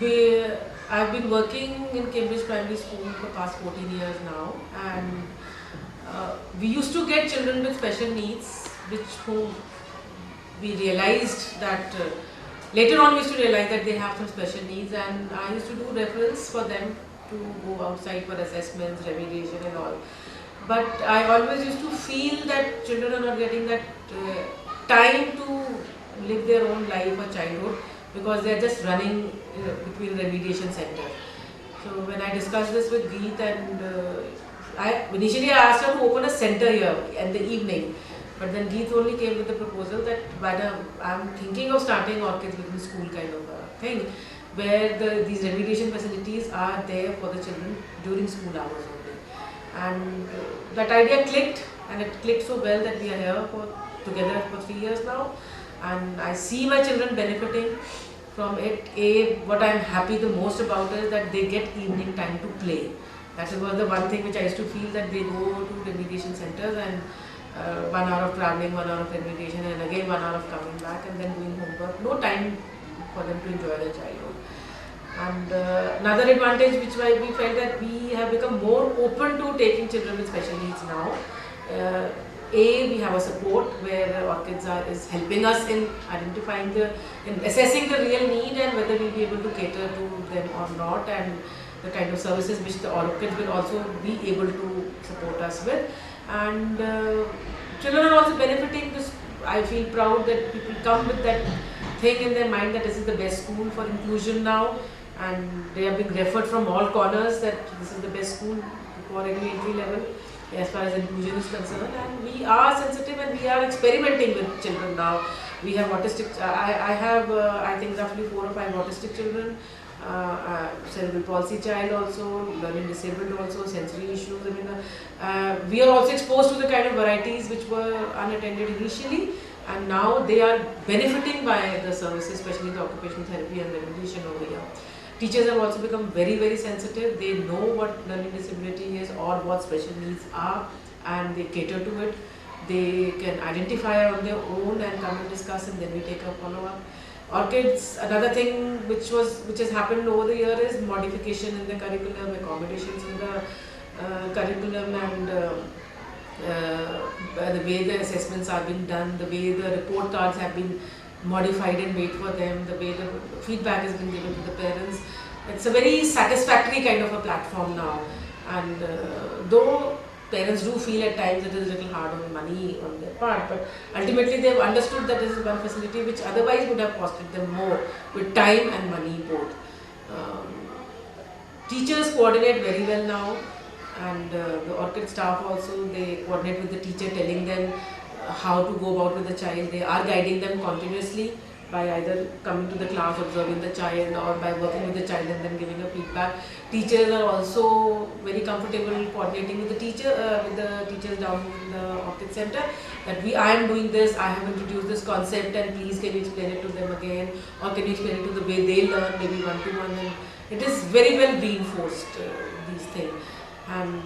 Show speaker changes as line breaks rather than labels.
We, I've been working in Cambridge Primary School for past 14 years now, and we used to get children with special needs, which who we realized that later on we used to realize that they have some special needs, and I used to do referrals for them to go outside for assessments, remediation, and all. But I always used to feel that children are not getting that time to live their own life or childhood because they are just running between remediation centers. So when I discussed this with Geet, and I initially I asked her to open a center here in the evening, but then Geet only came with the proposal that madam, I'm thinking of starting orchids within school kind of a thing, where these remediation facilities are there for the children during school hours only. And that idea clicked, and it clicked so well that we are here for together for 3 years now, and I see my children benefiting from it. What I'm happy the most about is that they get evening time to play. That was the one thing which I used to feel, that they go to remediation centers and 1 hour of traveling, 1 hour of remediation, and again 1 hour of coming back and then doing homework. No time for them to enjoy their childhood. And another advantage which we felt, that we have become more open to taking children with special needs now. We have a support where Orchids is helping us in identifying in assessing the real need and whether we'll be able to cater to them or not, and the kind of services which the Orchids will also be able to support us with. And children are also benefiting. I feel proud that people come with that thing in their mind that this is the best school for inclusion now, and they are being referred from all corners that this is the best school for any entry level as far as inclusion is concerned. And we are sensitive and we are experimenting with children now. We have autistic, I have I think roughly 4 or 5 autistic children, cerebral palsy child also, learning disabled also, sensory issues. I mean, we are also exposed to the kind of varieties which were unattended initially, and now they are benefiting by the services, especially the occupational therapy and remediation over here. Teachers have also become very, very sensitive. They know what learning disability is or what special needs are, and they cater to it. They can identify on their own and come and discuss, and then we take a follow-up. Orchids, another thing which has happened over the year is modification in the curriculum, accommodations in the curriculum, and the way the assessments are being done, the way the report cards have been modified and made for them, the way the feedback has been given to the parents. It's a very satisfactory kind of a platform now. And though parents do feel at times it is a little hard on money on their part, but ultimately they've understood that this is one facility which otherwise would have costed them more, with time and money both. Teachers coordinate very well now, and the Orchid staff also, they coordinate with the teacher, telling them how to go about with the child. They are guiding them continuously by either coming to the class, observing the child, or by working with the child and then giving a feedback. Teachers are also very comfortable coordinating with the teachers down in the Orchid Center, that I am doing this, I have introduced this concept, and please can you explain it to them again, or can you explain it to the way they learn, maybe one to one. And it is very well reinforced, these things. And